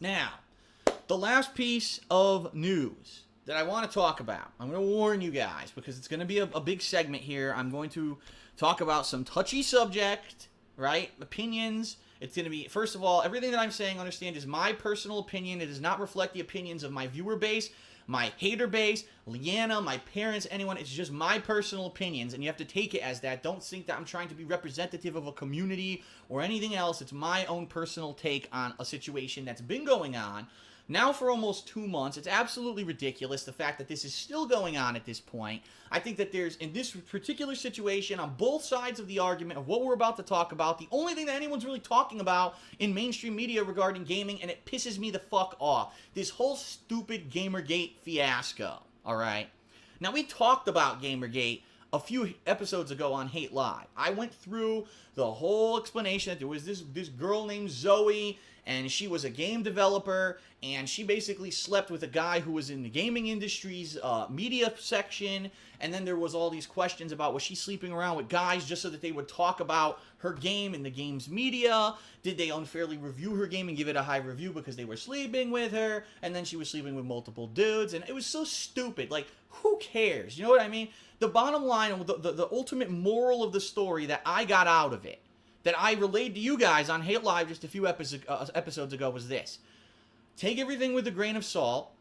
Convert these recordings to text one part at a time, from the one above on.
Now, the last piece of news that I want to talk about, I'm going to warn you guys because it's going to be a big segment here. I'm going to talk about some touchy subject, right? Opinions. It's going to be, first of all, everything that I'm saying, understand, is my personal opinion. It does not reflect the opinions of my viewer base, my hater base, Leanna, my parents, anyone. It's just my personal opinions, and you have to take it as that. Don't think that I'm trying to be representative of a community or anything else. It's my own personal take on a situation that's been going on now for almost 2 months. It's absolutely ridiculous, the fact that this is still going on at this point. I think that there's, in this particular situation, on both sides of the argument of what we're about to talk about, the only thing that anyone's really talking about in mainstream media regarding gaming, and it pisses me the fuck off, this whole stupid Gamergate fiasco, alright? Now, we talked about Gamergate a few episodes ago on Hate Live. I went through the whole explanation that there was this girl named Zoe, and she was a game developer, and she basically slept with a guy who was in the gaming industry's media section, and then there was all these questions about, was she sleeping around with guys just so that they would talk about her game in the game's media? Did they unfairly review her game and give it a high review because they were sleeping with her? And then she was sleeping with multiple dudes, and it was so stupid. Like, who cares? You know what I mean? The bottom line, the ultimate moral of the story that I got out of it, that I relayed to you guys on Hate Live just a few episodes ago, was this. Take everything with a grain of salt.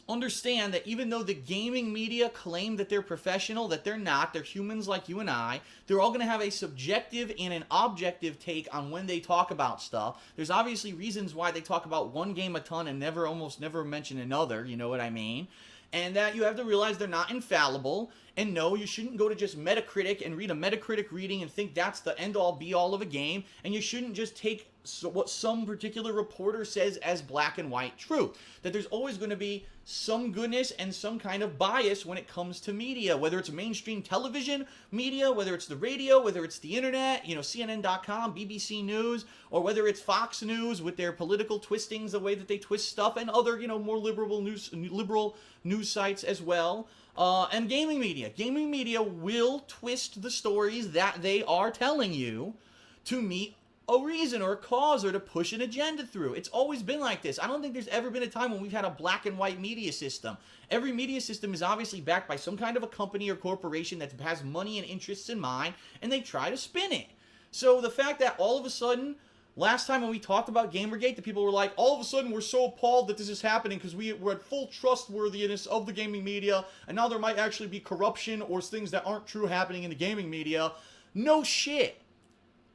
Understand that even though the gaming media claim that they're professional, that they're not. They're humans like you and I. They're all going to have a subjective and an objective take on when they talk about stuff. There's obviously reasons why they talk about one game a ton and almost never mention another, you know what I mean? And that you have to realize they're not infallible. And no, you shouldn't go to just Metacritic and read a Metacritic reading and think that's the end-all, be-all of a game. And you shouldn't just take what some particular reporter says as black and white truth. That there's always going to be some goodness and some kind of bias when it comes to media. Whether it's mainstream television media, whether it's the radio, whether it's the internet, you know, CNN.com, BBC News, or whether it's Fox News with their political twistings, the way that they twist stuff, and other, you know, more liberal news sites as well. And gaming media. Gaming media will twist the stories that they are telling you to meet a reason or a cause or to push an agenda through. It's always been like this. I don't think there's ever been a time when we've had a black and white media system. Every media system is obviously backed by some kind of a company or corporation that has money and interests in mind, and they try to spin it. So the fact that all of a sudden, last time when we talked about Gamergate, the people were like, all of a sudden we're so appalled that this is happening because we're at full trustworthiness of the gaming media, and now there might actually be corruption or things that aren't true happening in the gaming media. No shit.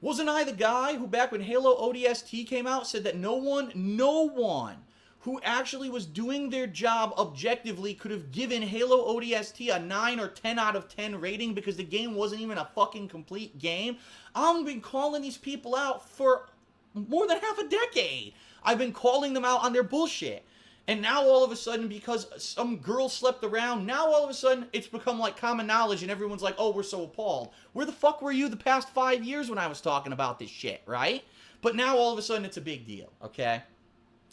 Wasn't I the guy who, back when Halo ODST came out, said that no one who actually was doing their job objectively could have given Halo ODST a 9 or 10 out of 10 rating because the game wasn't even a fucking complete game? I've been calling these people out for more than half a decade. I've been calling them out on their bullshit. And now all of a sudden, because some girl slept around, now all of a sudden it's become like common knowledge and everyone's like, oh, we're so appalled. Where the fuck were you the past 5 years when I was talking about this shit, right? But now all of a sudden it's a big deal, okay?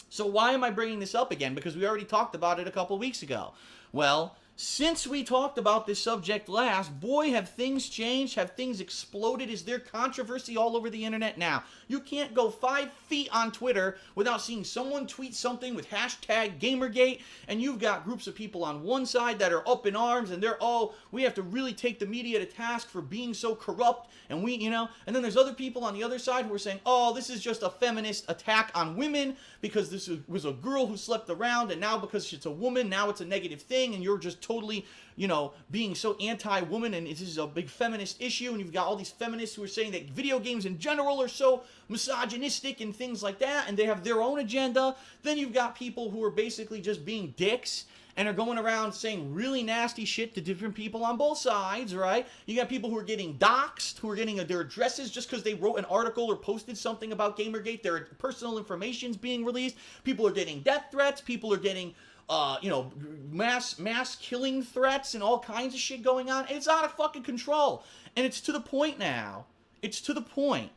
So why am I bringing this up again? Because we already talked about it a couple weeks ago. Well, since we talked about this subject last, boy, have things changed, have things exploded. Is there controversy all over the internet now? You can't go 5 feet on Twitter without seeing someone tweet something with hashtag Gamergate, and you've got groups of people on one side that are up in arms, and they're, oh, we have to really take the media to task for being so corrupt, and we, you know, and then there's other people on the other side who are saying, oh, this is just a feminist attack on women because this was a girl who slept around, and now because it's a woman, now it's a negative thing, and you're just totally, you know, being so anti-woman, and this is a big feminist issue, and you've got all these feminists who are saying that video games in general are so misogynistic and things like that, and they have their own agenda. Then you've got people who are basically just being dicks and are going around saying really nasty shit to different people on both sides, right? You got people who are getting doxxed, who are getting their addresses just because they wrote an article or posted something about Gamergate. Their personal information's being released. People are getting death threats. People are getting you know, mass killing threats and all kinds of shit going on. And it's out of fucking control. And it's to the point now. It's to the point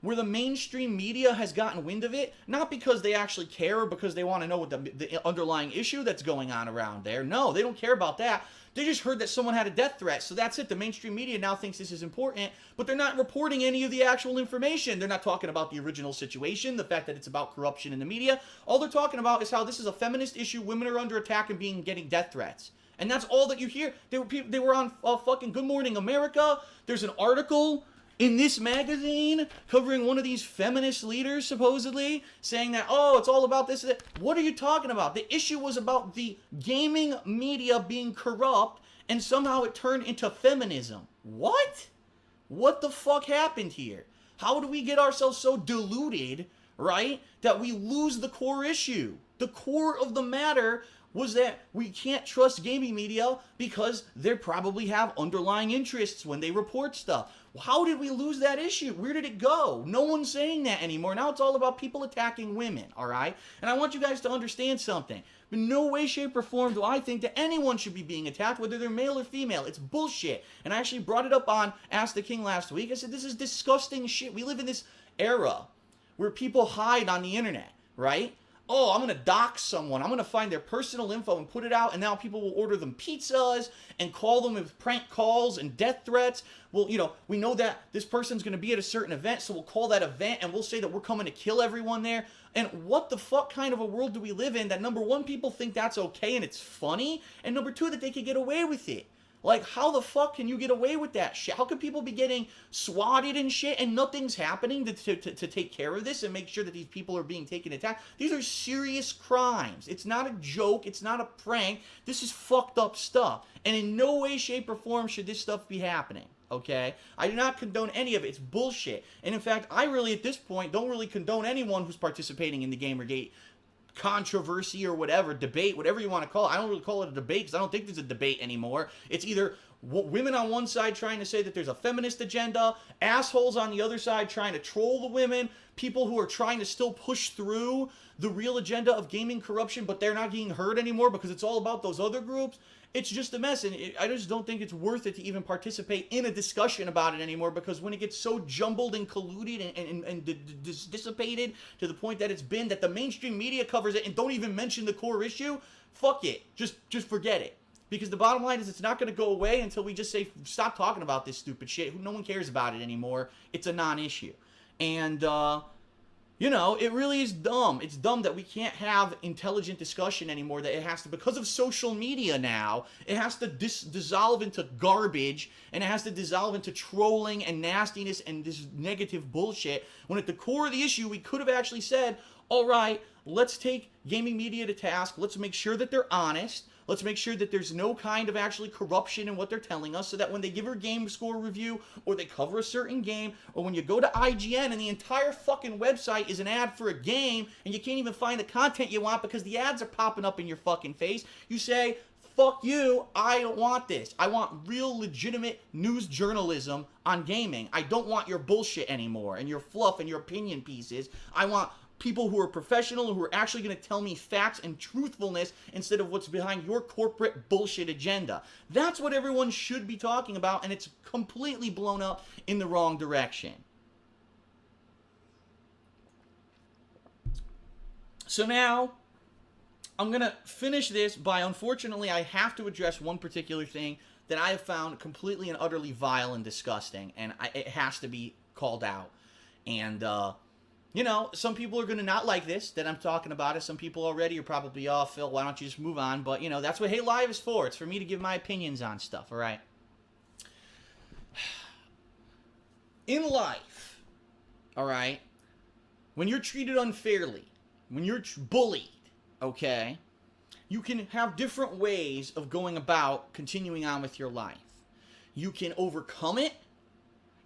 where the mainstream media has gotten wind of it, not because they actually care or because they want to know what the underlying issue that's going on around there. No, they don't care about that. They just heard that someone had a death threat, so that's it. The mainstream media now thinks this is important, but they're not reporting any of the actual information. They're not talking about the original situation, the fact that it's about corruption in the media. All they're talking about is how this is a feminist issue, women are under attack and getting death threats. And that's all that you hear. They were on fucking Good Morning America. There's an article in this magazine covering one of these feminist leaders, supposedly, saying that, oh, it's all about this and that. What are you talking about? The issue was about the gaming media being corrupt, and somehow it turned into feminism. What? What the fuck happened here? How do we get ourselves so deluded, right, that we lose the core issue? The core of the matter was that we can't trust gaming media because they probably have underlying interests when they report stuff. How did we lose that issue? Where did it go? No one's saying that anymore. Now it's all about people attacking women, all right? And I want you guys to understand something. In no way, shape, or form do I think that anyone should be being attacked, whether they're male or female. It's bullshit. And I actually brought it up on Ask the King last week. I said, this is disgusting shit. We live in this era where people hide on the internet, right? Oh, I'm going to dox someone. I'm going to find their personal info and put it out, and now people will order them pizzas and call them with prank calls and death threats. Well, you know, we know that this person's going to be at a certain event, so we'll call that event, and we'll say that we're coming to kill everyone there. And what the fuck kind of a world do we live in that, number one, people think that's okay and it's funny, and number two, that they could get away with it? Like, how the fuck can you get away with that shit? How can people be getting swatted and shit and nothing's happening to take care of this and make sure that these people are being taken attacked? These are serious crimes. It's not a joke. It's not a prank. This is fucked up stuff. And in no way, shape, or form should this stuff be happening. Okay? I do not condone any of it. It's bullshit. And in fact, I really, at this point, don't really condone anyone who's participating in the Gamergate controversy or whatever, debate, whatever you want to call it. I don't really call it a debate because I don't think there's a debate anymore. It's either women on one side trying to say that there's a feminist agenda, assholes on the other side trying to troll the women, people who are trying to still push through the real agenda of gaming corruption, but they're not getting heard anymore because it's all about those other groups. It's just a mess, and I just don't think it's worth it to even participate in a discussion about it anymore, because when it gets so jumbled and colluded and dissipated to the point that it's been, that the mainstream media covers it and don't even mention the core issue, fuck it. Just forget it. Because the bottom line is it's not going to go away until we just say, stop talking about this stupid shit. No one cares about it anymore. It's a non-issue. And, you know, it really is dumb. It's dumb that we can't have intelligent discussion anymore, that it has to, because of social media now, it has to dissolve into garbage, and it has to dissolve into trolling and nastiness and this negative bullshit, when at the core of the issue, we could have actually said, all right, let's take gaming media to task, let's make sure that they're honest, let's make sure that there's no kind of actually corruption in what they're telling us, so that when they give a game score review, or they cover a certain game, or when you go to IGN and the entire fucking website is an ad for a game, and you can't even find the content you want because the ads are popping up in your fucking face, you say, fuck you, I don't want this. I want real legitimate news journalism on gaming. I don't want your bullshit anymore, and your fluff and your opinion pieces. I want people who are professional, who are actually going to tell me facts and truthfulness instead of what's behind your corporate bullshit agenda. That's what everyone should be talking about, and it's completely blown up in the wrong direction. So now, I'm going to finish this by, unfortunately, I have to address one particular thing that I have found completely and utterly vile and disgusting, and it has to be called out. And, you know, some people are going to not like this, that I'm talking about it. Some people already are probably, oh, Phil, why don't you just move on? But, you know, that's what Hey Live is for. It's for me to give my opinions on stuff, all right? In life, all right, when you're treated unfairly, when you're bullied, okay, you can have different ways of going about continuing on with your life. You can overcome it.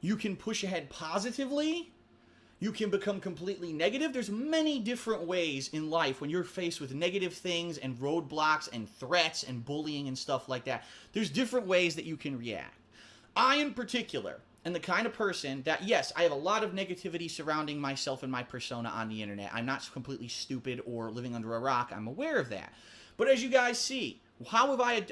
You can push ahead positively. You can become completely negative. There's many different ways in life when you're faced with negative things and roadblocks and threats and bullying and stuff like that. There's different ways that you can react. I, in particular, am the kind of person that, yes, I have a lot of negativity surrounding myself and my persona on the internet. I'm not completely stupid or living under a rock. I'm aware of that. But as you guys see, How have I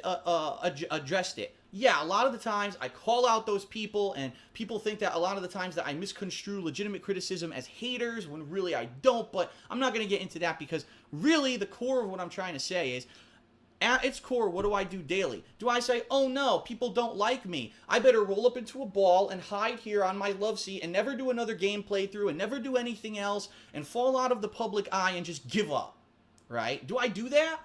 addressed it? Yeah, a lot of the times I call out those people, and people think that a lot of the times that I misconstrue legitimate criticism as haters when really I don't, but I'm not going to get into that because really the core of what I'm trying to say is, at its core, what do I do daily? Do I say, oh no, people don't like me, I better roll up into a ball and hide here on my love seat and never do another game playthrough and never do anything else and fall out of the public eye and just give up, right? Do I do that?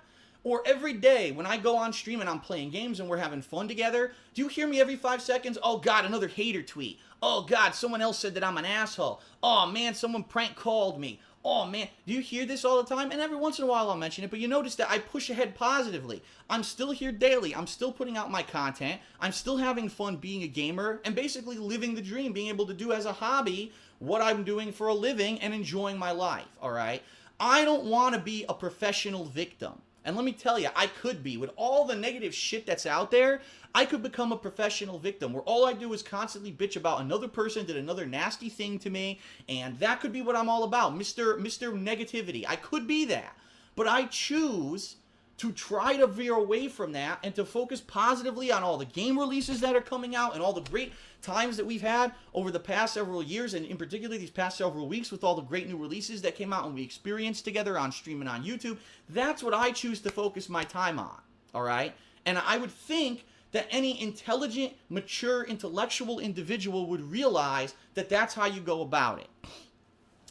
Or every day when I go on stream and I'm playing games and we're having fun together, do you hear me every 5 seconds? Oh God, another hater tweet. Oh God, someone else said that I'm an asshole. Oh man, someone prank called me. Oh man, do you hear this all the time? And every once in a while I'll mention it, but you notice that I push ahead positively. I'm still here daily. I'm still putting out my content. I'm still having fun being a gamer and basically living the dream, being able to do as a hobby what I'm doing for a living and enjoying my life, all right? I don't want to be a professional victim. And let me tell you, I could be. With all the negative shit that's out there, I could become a professional victim where all I do is constantly bitch about another person did another nasty thing to me, and that could be what I'm all about, Mr. Negativity. I could be that. But I choose to try to veer away from that and to focus positively on all the game releases that are coming out and all the great times that we've had over the past several years, and in particular these past several weeks with all the great new releases that came out and we experienced together on stream and on YouTube. That's what I choose to focus my time on, all right? And I would think that any intelligent, mature, intellectual individual would realize that that's how you go about it.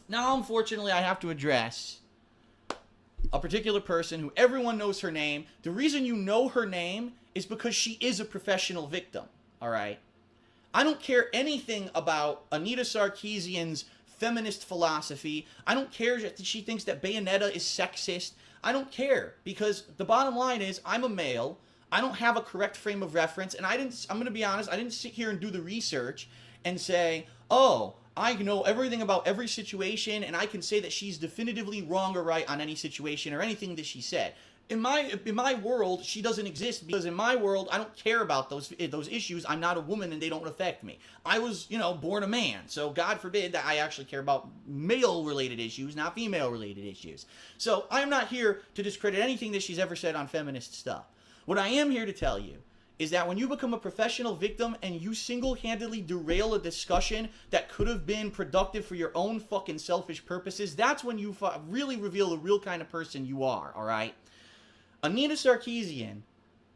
Now, unfortunately, I have to address a particular person who everyone knows her name. The reason you know her name is because she is a professional victim, all right? I don't care anything about Anita Sarkeesian's feminist philosophy. I don't care that she thinks that Bayonetta is sexist. I don't care, because the bottom line is I'm a male. I don't have a correct frame of reference, and I'm going to be honest, I didn't sit here and do the research and say, oh, I know everything about every situation, and I can say that she's definitively wrong or right on any situation or anything that she said. In my world, she doesn't exist, because in my world, I don't care about those issues. I'm not a woman, and they don't affect me. I was, born a man, so God forbid that I actually care about male-related issues, not female-related issues. So I'm not here to discredit anything that she's ever said on feminist stuff. What I am here to tell you is that when you become a professional victim and you single-handedly derail a discussion that could have been productive for your own fucking selfish purposes, that's when you really reveal the real kind of person you are, all right? Anita Sarkeesian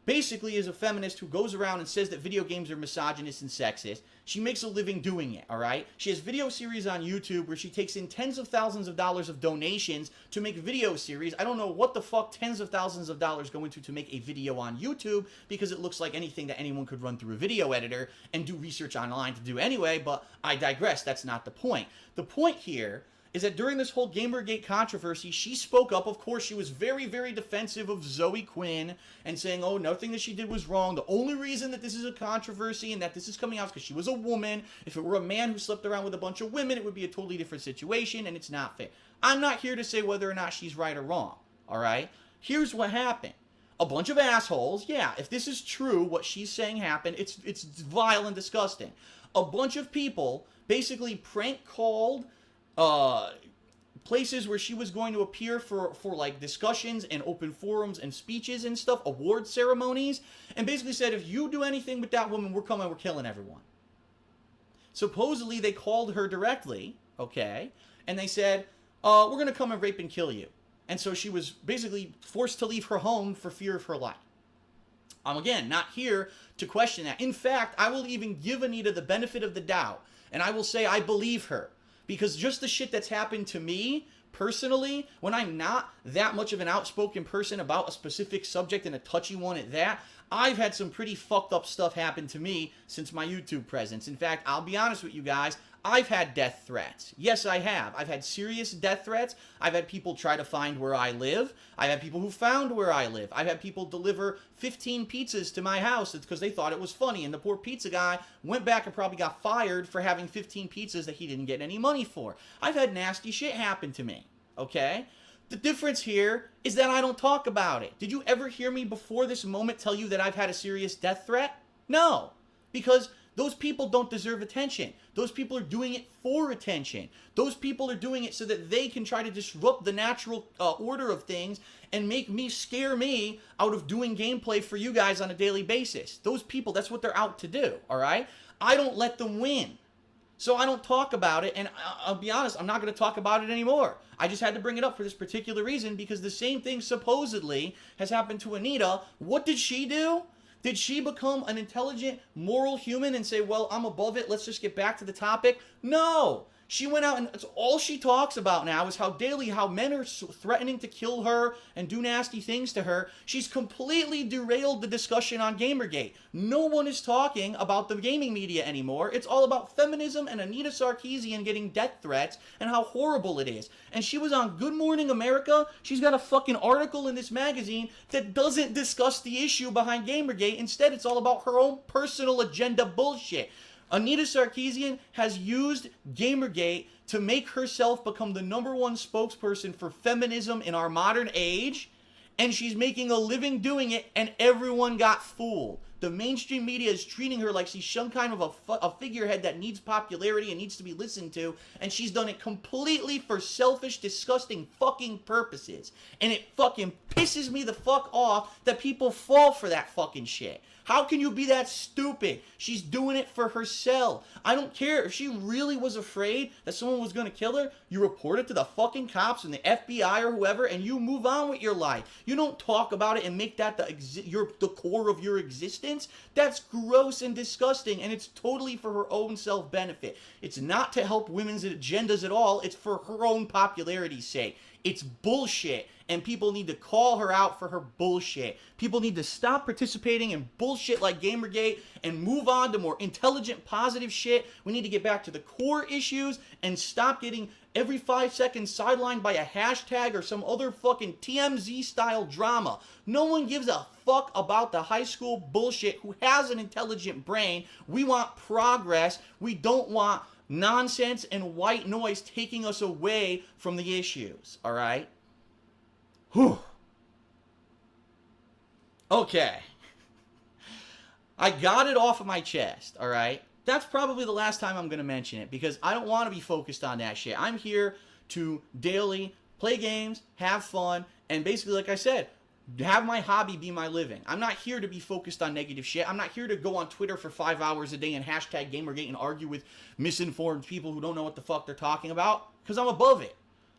basically is a feminist who goes around and says that video games are misogynist and sexist. She makes a living doing it, all right? She has video series on YouTube where she takes in tens of thousands of dollars of donations to make video series. I don't know what the fuck tens of thousands of dollars go into to make a video on YouTube, because it looks like anything that anyone could run through a video editor and do research online to do anyway, but I digress. That's not the point. The point here is that during this whole Gamergate controversy, she spoke up. Of course, she was very, very defensive of Zoe Quinn and saying, oh, nothing that she did was wrong. The only reason that this is a controversy and that this is coming out is because she was a woman. If it were a man who slept around with a bunch of women, it would be a totally different situation, and it's not fair. I'm not here to say whether or not she's right or wrong, all right? Here's what happened. A bunch of assholes, yeah, if this is true, what she's saying happened, it's vile and disgusting. A bunch of people basically prank called places where she was going to appear for like discussions and open forums and speeches and stuff, award ceremonies, and basically said, if you do anything with that woman, we're killing everyone. Supposedly they called her directly, okay, and they said, we're going to come and rape and kill you. And so she was basically forced to leave her home for fear of her life. I'm, again, not here to question that. In fact, I will even give Anita the benefit of the doubt, and I will say I believe her. Because just the shit that's happened to me, personally, when I'm not that much of an outspoken person about a specific subject and a touchy one at that, I've had some pretty fucked up stuff happen to me since my YouTube presence. In fact, I'll be honest with you guys, I've had death threats. Yes, I have. I've had serious death threats. I've had people try to find where I live. I've had people who found where I live. I've had people deliver 15 pizzas to my house because they thought it was funny, and the poor pizza guy went back and probably got fired for having 15 pizzas that he didn't get any money for. I've had nasty shit happen to me, okay? The difference here is that I don't talk about it. Did you ever hear me before this moment tell you that I've had a serious death threat? No, because Those people don't deserve attention. Those people are doing it for attention. Those people are doing it so that they can try to disrupt the natural order of things and scare me out of doing gameplay for you guys on a daily basis. Those people, that's what they're out to do, all right? I don't let them win. So I don't talk about it, and I'll be honest, I'm not going to talk about it anymore. I just had to bring it up for this particular reason because the same thing supposedly has happened to Anita. What did she do? Did she become an intelligent, moral human and say, well, I'm above it, let's just get back to the topic? No. She went out and it's all she talks about now is how men are threatening to kill her and do nasty things to her. She's completely derailed the discussion on Gamergate. No one is talking about the gaming media anymore. It's all about feminism and Anita Sarkeesian getting death threats and how horrible it is. And she was on Good Morning America. She's got a fucking article in this magazine that doesn't discuss the issue behind Gamergate. Instead, it's all about her own personal agenda bullshit. Anita Sarkeesian has used Gamergate to make herself become the #1 spokesperson for feminism in our modern age, and she's making a living doing it, and everyone got fooled. The mainstream media is treating her like she's some kind of a figurehead that needs popularity and needs to be listened to, and she's done it completely for selfish, disgusting fucking purposes. And it fucking pisses me the fuck off that people fall for that fucking shit. How can you be that stupid? She's doing it for herself. I don't care. If she really was afraid that someone was going to kill her, you report it to the fucking cops and the FBI or whoever, and you move on with your life. You don't talk about it and make that the core of your existence. That's gross and disgusting, and it's totally for her own self-benefit. It's not to help women's agendas at all. It's for her own popularity's sake. It's bullshit, and people need to call her out for her bullshit. People need to stop participating in bullshit like Gamergate and move on to more intelligent, positive shit. We need to get back to the core issues and stop getting every 5 seconds sidelined by a hashtag or some other fucking TMZ-style drama. No one gives a fuck about the high school bullshit who has an intelligent brain. We want progress. We don't want nonsense and white noise taking us away from the issues, all right? Whew. Okay. I got it off of my chest, all right? That's probably the last time I'm going to mention it because I don't want to be focused on that shit. I'm here to daily play games, have fun, and basically, like I said, have my hobby be my living. I'm not here to be focused on negative shit. I'm not here to go on Twitter for 5 hours a day and hashtag Gamergate and argue with misinformed people who don't know what the fuck they're talking about because I'm above it.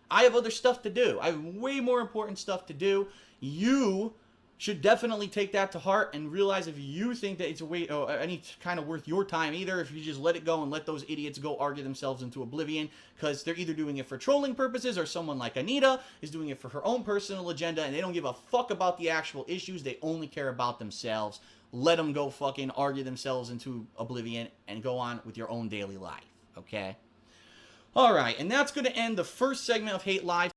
I have other stuff to do. I have way more important stuff to do. You should definitely take that to heart and realize if you think that it's any kind of worth your time either, if you just let it go and let those idiots go argue themselves into oblivion because they're either doing it for trolling purposes or someone like Anita is doing it for her own personal agenda and they don't give a fuck about the actual issues. They only care about themselves. Let them go fucking argue themselves into oblivion and go on with your own daily life, okay? All right, and that's going to end the first segment of Hate Live.